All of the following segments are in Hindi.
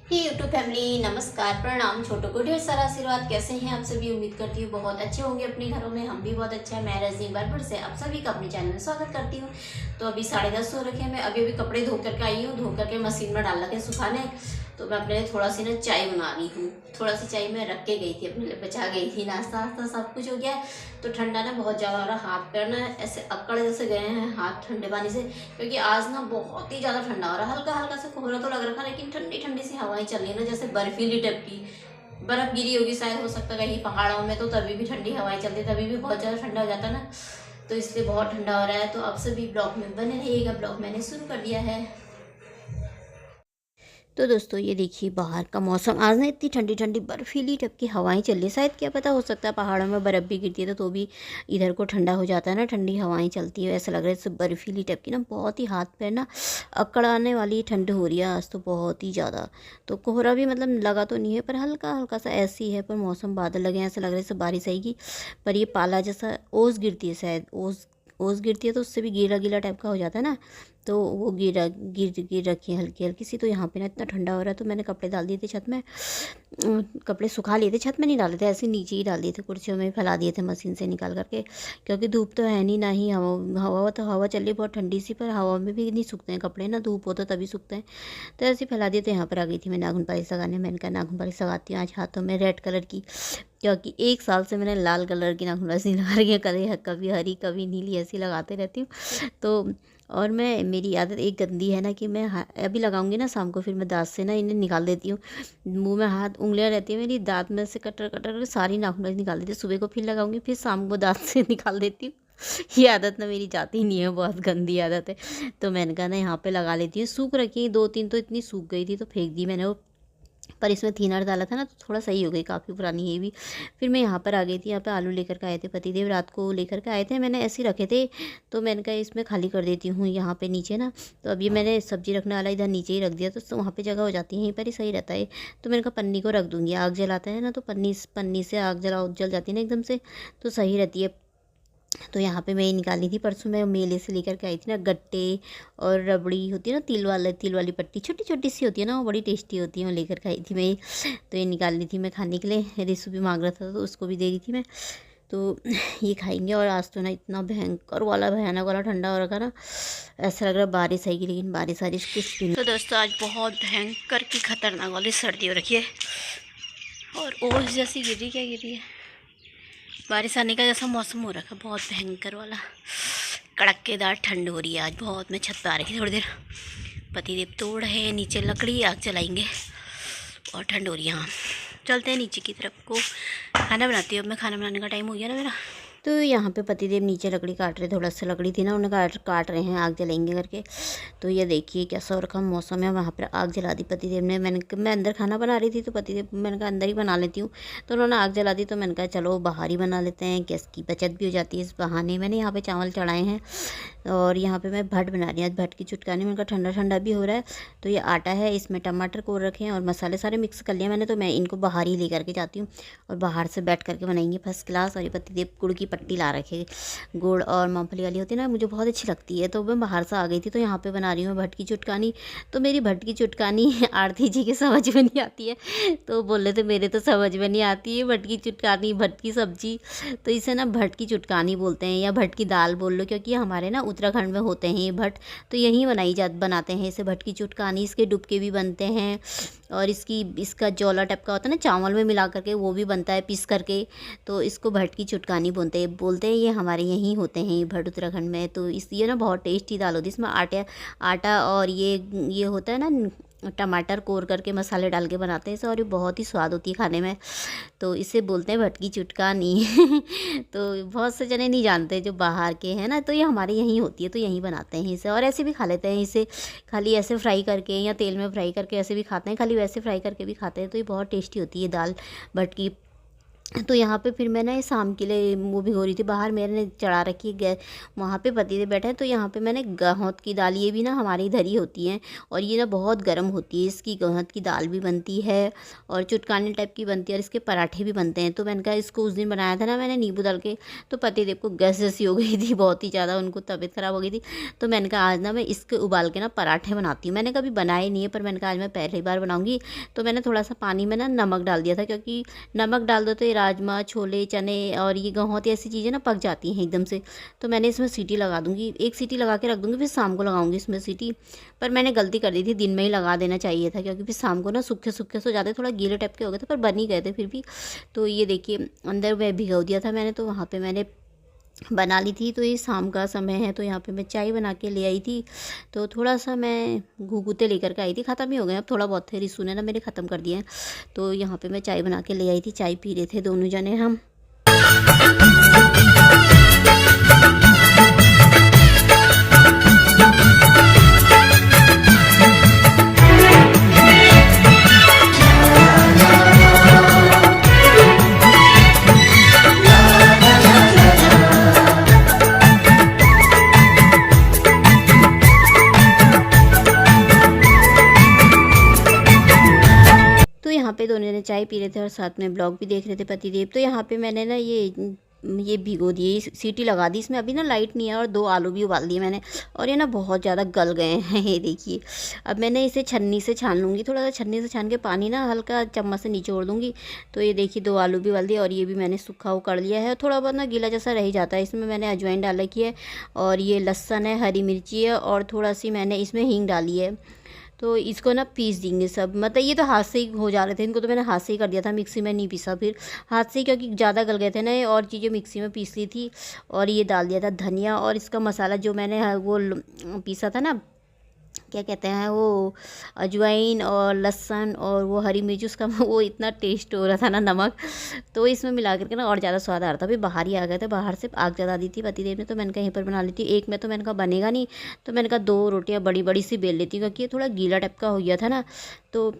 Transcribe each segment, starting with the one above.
हे यूट्यूब फैमिली, नमस्कार, प्रणाम। छोटों को ढेर सारा आशीर्वाद। कैसे हैं आप सभी? उम्मीद करती हूँ बहुत अच्छे होंगे अपने घरों में। हम भी बहुत अच्छा है। मैं रजनी बरबर से आप सभी का अपने चैनल में स्वागत करती हूँ। तो अभी 10:30 हो रखे हैं। मैं अभी कपड़े धो करके आई हूँ, धो करके मशीन में डाल के सुखाने। तो मैं अपने लिए थोड़ा सी ना चाय बना रही हूँ। थोड़ा सी चाय मैं रख के गई थी, अपने लिए बचा गई थी। नाश्ता वास्ता सब कुछ हो गया है। तो ठंडा ना बहुत ज़्यादा हो रहा, हाथ पैर ना ऐसे अकड़ जैसे गए हैं हाथ ठंडे पानी से, क्योंकि आज ना बहुत ही ज़्यादा ठंडा हो रहा है। हल्का हल्का सा कोहरा तो लग रखा है, लेकिन ठंडी ठंडी सी हवाएं चल रही है ना, जैसे बर्फीली टाइप की। बर्फ गिरी होगी शायद, हो सकता है कहीं पहाड़ों में, तो तभी भी ठंडी हवाएं चलती है, तभी भी बहुत ज़्यादा ठंडा हो जाता है ना। तो इसलिए बहुत ठंडा हो रहा है। तो आप सभी ब्लॉग में बने रहिएगा। ब्लॉग मैंने शुरू कर दिया है। तो दोस्तों ये देखिए बाहर का मौसम, आज ना इतनी ठंडी ठंडी बर्फीली टाइप की हवाएं चल रही है। शायद क्या पता, हो सकता है पहाड़ों में बर्फ़ भी गिरती है तो भी इधर को ठंडा हो जाता है ना, ठंडी हवाएं चलती है। ऐसा लग रहा है जैसे बर्फीली टाइप की ना, बहुत ही हाथ पैर ना अकड़ाने वाली ठंड हो रही है आज तो, बहुत ही ज़्यादा। तो कोहरा भी मतलब लगा तो नहीं है, पर हल्का हल्का सा ऐसी है। पर मौसम बादल लगे हैं, ऐसा लग रहा है जैसे बारिश आएगी। पर ये पाला जैसा ओस गिरती है, शायद ओस ओस गिरती है तो उससे भी गीला गीला टाइप का हो जाता है ना। तो वो गिर गिर रखी है हल्की हल्की सी। तो यहाँ पे ना इतना ठंडा हो रहा है, तो मैंने कपड़े डाल दिए थे छत में। कपड़े सुखा लिए थे, छत में नहीं डाले थे, ऐसे नीचे ही डाल दिए थे, कुर्सियों में फैला दिए थे मशीन से निकाल करके। क्योंकि धूप तो है नहीं, ना ही हवा हवा तो हवा चल रही है बहुत ठंडी सी, पर हवा में भी नहीं सूखते हैं कपड़े ना, धूप हो तो तभी सूखते हैं। तो ऐसे फैला दिए। तो यहाँ पर आ गई थी मैं नाखून पालिश लगाने। मैंने कहा नाखून पालिश लगाती हूँ आज हाथों में रेड कलर की, क्योंकि 1 साल से मैंने लाल कलर की नाखून पालिश नहीं लगा रही है। कभी हरी कभी नीली ऐसी लगाते रहती हूँ। तो और मैं, मेरी आदत एक गंदी है ना कि मैं अभी लगाऊंगी ना शाम को, फिर मैं दांत से ना इन्हें निकाल देती हूँ। मुंह में हाथ उंगलियां रहती है मेरी, दांत में से कटर कटर सारी नाखून निकाल देती हूँ। सुबह को फिर लगाऊंगी, फिर शाम को दांत से निकाल देती हूँ। ये आदत ना मेरी जाती ही नहीं है, बहुत गंदी आदत है। तो मैंने कहा ना यहाँ पे लगा लेती हूँ। सूख रखी 2-3 तो इतनी सूख गई थी तो फेंक दी मैंने वो, पर इसमें थिनर डाला था ना तो थोड़ा सही हो गई, काफ़ी पुरानी है ये भी। फिर मैं यहाँ पर आ गई थी। यहाँ पे आलू लेकर के आए थे पतिदेव, रात को लेकर के आए थे, मैंने ऐसे ही रखे थे। तो मैंने कहा इसमें खाली कर देती हूँ यहाँ पे नीचे ना। तो अब ये मैंने सब्जी रखने वाला इधर नीचे ही रख दिया, तो वहाँ पे जगह हो जाती है, यहीं पर ही सही रहता है। तो मैंने कहा पन्नी को रख दूँगी, आग जलाते हैं ना तो पन्नी से आग जल जाती है ना एकदम से, तो सही रहती है। तो यहाँ पे मैं ये निकाली थी, परसों मैं मेले से लेकर के आई थी ना गट्टे और रबड़ी होती है ना, तिल वाली पट्टी छोटी छोटी सी होती है ना, वो बड़ी टेस्टी होती है, वो लेकर के आई थी मैं। तो ये निकाल ली थी मैं खाने के लिए। रिसु भी मांग रहा था तो उसको भी दे रही थी मैं। तो ये खाएंगे। और आज तो ना इतना भयानक वाला ठंडा हो रखा ना, ऐसा लग रहा है बारिश आएगी, लेकिन बारिश कुछ भी नहीं। तो दोस्तों आज बहुत भयंकर की खतरनाक वाली सर्दी हो रखी है, और ओस जैसी गिर रही, क्या गिर रही है, बारिश आने का जैसा मौसम हो रखा है, बहुत भयंकर वाला कड़केदार ठंड हो रही है आज बहुत। मैं छत पर आ रही थी थोड़ी देर, पतिदेव तोड़ रहे हैं नीचे लकड़ी, आग जलाएंगे और ठंड हो रही है। हाँ चलते हैं नीचे की तरफ को, खाना बनाती हूँ। अब मैं खाना बनाने का टाइम हो गया ना मेरा। तो यहाँ पे पतिदेव नीचे लकड़ी काट रहे, थोड़ा सा लकड़ी थी ना, उन्हें काट रहे हैं, आग जलाएंगे करके। तो ये देखिए कैसा और कम मौसम है, वहाँ पर आग जला दी पतिदेव ने। मैं अंदर खाना बना रही थी तो पतिदेव, मैंने कहा अंदर ही बना लेती हूँ, तो उन्होंने आग जला दी। तो मैंने कहा चलो बाहर ही बना लेते हैं, गैस की बचत भी हो जाती है इस बहाने। मैंने यहाँ पे चावल चढ़ाए हैं और यहाँ पे मैं भट बना रही हूँ, भट की चुटकानी। मैंने कहा ठंडा ठंडा भी हो रहा है। तो ये आटा है, इसमें टमाटर को रखे हैं और मसाले सारे मिक्स कर लिया मैंने। तो मैं इनको बाहर ही ले करके जाती हूँ और बाहर से बैठ करके बनाएंगे फर्स्ट क्लास। और ये पतिदेव गुड़ की पट्टी ला रखे, गुड़ और मूंगफली वाली होती है ना, मुझे बहुत अच्छी लगती है। तो मैं बाहर से आ गई थी, तो यहाँ पे बना रही हूँ भट की चुटकानी। तो मेरी भट की चुटकानी आरती जी के समझ में नहीं आती है, तो बोल रहे थे मेरे तो समझ में नहीं आती है भट की चुटकानी, भट की सब्जी। तो इसे ना भट की चुटकानी बोलते हैं, या भट की दाल बोल लो, क्योंकि हमारे ना उत्तराखंड में होते हैं ये भट, तो यहीं बनाते हैं इसे भट की चुटकानी। इसके डुबके भी बनते हैं, और इसका जौला टाइप का होता है ना, चावल में मिला करके वो भी बनता है पीस करके। तो इसको भट की चुटकानी बोलते हैं। ये हमारे यहीं होते हैं ये भट, उत्तराखंड में। तो ये ना बहुत टेस्टी दाल होती है, इसमें आटा और ये होता है ना, टमाटर कोर करके मसाले डाल के बनाते हैं इसे, और ये बहुत ही स्वाद होती है खाने में। तो इसे बोलते हैं भट की चुटकानी। तो बहुत से जने नहीं जानते जो बाहर के हैं ना, तो ये हमारे यहीं होती है, तो यहीं बनाते हैं इसे। और ऐसे भी खा लेते हैं इसे, खाली ऐसे फ्राई करके या तेल में फ्राई करके ऐसे भी खाते हैं, खाली वैसे फ्राई करके भी खाते हैं। तो ये बहुत टेस्टी होती है दाल भट की तो यहाँ पे फिर मैं ना ये शाम के लिए वो भिगो रही थी। बाहर मैंने चढ़ा रखी है गैस, वहाँ पे पति बैठे हैं। तो यहाँ पे मैंने गहत की दाल, ये भी ना हमारे इधर ही होती हैं और ये ना बहुत गर्म होती है। इसकी गहत की दाल भी बनती है और चुटकाने टाइप की बनती है और इसके पराठे भी बनते हैं। तो मैंने कहा इसको उस दिन बनाया था ना मैंने नींबू डाल के, तो पतिदेव को गैस जैसी हो गई थी बहुत ही ज़्यादा, उनको तबीयत ख़राब हो गई थी। तो मैंने कहा आज ना मैं इसके उबाल के ना पराठे बनाती हूँ। मैंने कभी बनाए नहीं है पर मैंने कहा आज मैं पहली बार बनाऊँगी। तो मैंने थोड़ा सा पानी में ना नमक डाल दिया था, क्योंकि नमक डाल दो तो ये राजमा, छोले, चने और ये गेहूँ ऐसी चीज़ें ना पक जाती हैं एकदम से। तो मैंने इसमें सीटी लगा दूँगी, एक सीटी लगा के रख दूँगी, फिर शाम को लगाऊँगी इसमें सीटी। पर मैंने गलती कर दी थी, दिन में ही लगा देना चाहिए था, क्योंकि फिर शाम को ना सूखे सूखे से हो जाते, थोड़ा गीले टाइप के हो गए थे पर बन ही गए थे फिर भी। तो ये देखिए अंदर मैं भिगो दिया था मैंने, तो वहाँ पर मैंने बना ली थी। तो ये शाम का समय है, तो यहाँ पे मैं चाय बना के ले आई थी। तो थोड़ा सा मैं घुघुते लेकर के आई थी, ख़त्म ही हो गए अब, थोड़ा बहुत थे, रिसू ने ना मेरे ख़त्म कर दिए हैं। तो यहाँ पे मैं चाय बना के ले आई थी, चाय पी रहे थे दोनों जने हम। तो यहाँ पे दोनों जने चाय पी रहे थे और साथ में ब्लॉग भी देख रहे थे पतिदेव। तो यहाँ पे मैंने ना ये भिगो दिए, सीटी लगा दी इसमें। अभी ना लाइट नहीं है और 2 आलू भी उबाल दिए मैंने, और ये ना बहुत ज़्यादा गल गए हैं ये देखिए। अब मैंने इसे छन्नी से छान लूँगी, थोड़ा सा छन्नी से छान के पानी ना हल्का चम्मच से निचोड़ दूँगी। तो ये देखिए 2 आलू भी उबाल दिए और ये भी मैंने सूखा कर लिया है। थोड़ा बहुत ना गीला जैसा रह जाता है, इसमें मैंने अजवाइन डाल रखी है और ये लहसुन है, हरी मिर्ची है और थोड़ा सी मैंने इसमें हींग डाली है। तो इसको ना पीस देंगे सब, मतलब ये तो हाथ से ही हो जा रहे थे, इनको तो मैंने हाथ से ही कर दिया था, मिक्सी में नहीं पीसा फिर हाथ से ही, क्योंकि ज़्यादा गल गए थे ना ये, और चीज़ें मिक्सी में पीस ली थी। और ये डाल दिया था धनिया, और इसका मसाला जो मैंने वो पीसा था ना, क्या कहते हैं वो, अजवाइन और लहसुन और वो हरी मिर्च, उसका वो इतना टेस्ट हो रहा था ना, नमक, तो इसमें मिला करके ना और ज़्यादा स्वाद आ रहा था। अभी बाहर ही आ गए थे, बाहर से आग जला दी थी पतिदेव ने, तो मैंने कहा यहीं पर बना लेती हूँ। एक में तो मैंने कहा बनेगा नहीं, तो मैंने कहा 2 रोटियाँ बड़ी बड़ी सी बेल लेती हूँ, क्योंकि ये थोड़ा गीला टाइप का हो गया था ना। तो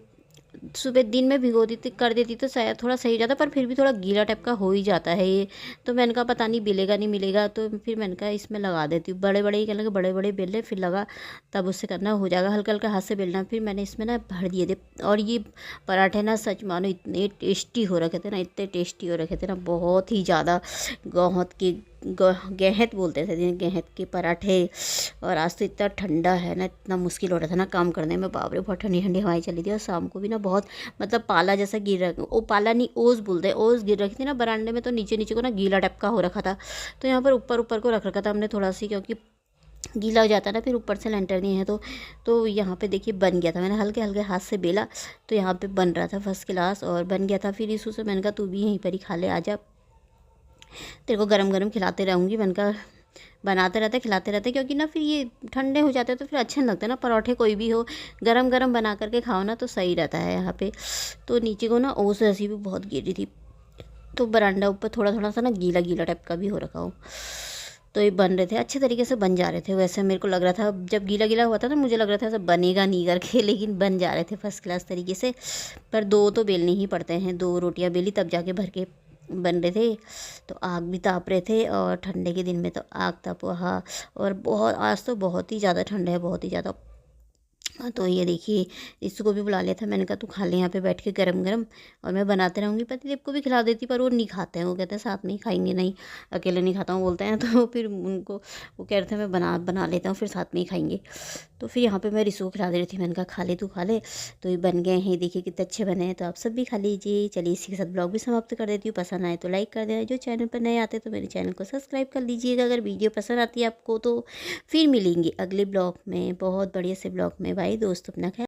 सुबह दिन में भिगो देती कर देती तो शायद थोड़ा सही हो जाता, पर फिर भी थोड़ा गीला टाइप का हो ही जाता है ये। तो मैंने कहा पता नहीं मिलेगा नहीं मिलेगा, तो फिर मैंने कहा इसमें लगा देती हूँ। बड़े बड़े ही कहने लगे, बड़े बड़े बेले फिर लगा, तब उससे करना हो जाएगा, हल्का हल्का हाथ से बेलना। फिर मैंने इसमें ना भर दिए थे, और ये पराठे ना सच मानो इतने टेस्टी हो रखे थे ना, इतने टेस्टी हो रखे थे ना, बहुत ही ज़्यादा। गेहूँ के गेहत बोलते थे जिन्हें, गेहत के पराठे। और आज तो इतना ठंडा है ना, इतना मुश्किल हो रहा था ना काम करने में, बाप रे बहुत ठंडी ठंडी हवाएं चली थी। और शाम को भी ना बहुत, मतलब पाला जैसा गिर रहा, वो पाला नहीं ओस बोलते हैं, ओस गिर रखी थी ना बरामदे में, तो नीचे नीचे को ना गीला टाइप का हो रखा था। तो यहाँ पर ऊपर ऊपर को रख रखा था हमने थोड़ा सी, क्योंकि गीला हो जाता है ना फिर ऊपर से लेंटर नहीं है। तो यहाँ पे देखिए बन गया था, मैंने हल्के हल्के हाथ से बेला, तो यहाँ पे बन रहा था फर्स्ट क्लास और बन गया था। फिर इस से मैंने कहा तू भी यहीं पर ही खा ले, आ जा, तेरे को गरम गरम खिलाते रहूँगी। मैंने कहा बनाते रहते खिलाते रहते, क्योंकि ना फिर ये ठंडे हो जाते हैं तो फिर अच्छे नहीं लगते ना पराठे, कोई भी हो गरम गरम बना करके खाओ ना तो सही रहता है यहाँ पे। तो नीचे को ना ओस ऐसी भी बहुत गिर रही थी, तो बरांडा ऊपर थोड़ा थोड़ा सा ना गीला गीला टाइप का भी हो रखा हो। तो ये बन रहे थे, अच्छे तरीके से बन जा रहे थे। वैसे मेरे को लग रहा था जब गीला गीला हुआ था तो मुझे लग रहा था ऐसा बनेगा नहीं करके, लेकिन बन जा रहे थे फर्स्ट क्लास तरीके से। पर 2 तो बेलने ही पड़ते हैं, 2 रोटियां बेली तब जाके भर के बन रहे थे। तो आग भी ताप रहे थे, और ठंडे के दिन में तो आग ताप रहा। और बहुत आज तो बहुत ही ज़्यादा ठंडा है, बहुत ही ज़्यादा। तो ये देखिए इसको भी बुला लिया था, मैंने कहा तू खा ले यहाँ पे बैठ के गरम गरम, और मैं बनाते रहूँगी। पतिदेव को भी खिला देती, पर वो नहीं खाते हैं, वो कहते हैं साथ में ही खाएंगे, नहीं अकेले नहीं खाता हूँ बोलते हैं। तो फिर उनको वो कह रहे थे मैं बना लेता हूँ, फिर साथ में ही खाएंगे। तो फिर यहाँ पे मैं रिसो को खिला दे रही थी, मैंने कहा खा ले तू खा ले। तो ये बन गए हैं, देखिए कितने अच्छे बने हैं, तो आप सब भी खा लीजिए। चलिए इसी के साथ ब्लॉग भी समाप्त कर देती हूँ। पसंद आए तो लाइक कर देना, जो चैनल पर नए आते तो मेरे चैनल को सब्सक्राइब कर लीजिएगा। अगर वीडियो पसंद आती है आपको तो फिर मिलेंगे अगले ब्लॉग में, बहुत बढ़िया से ब्लॉग में। बाय दोस्तों, अपना ख्याल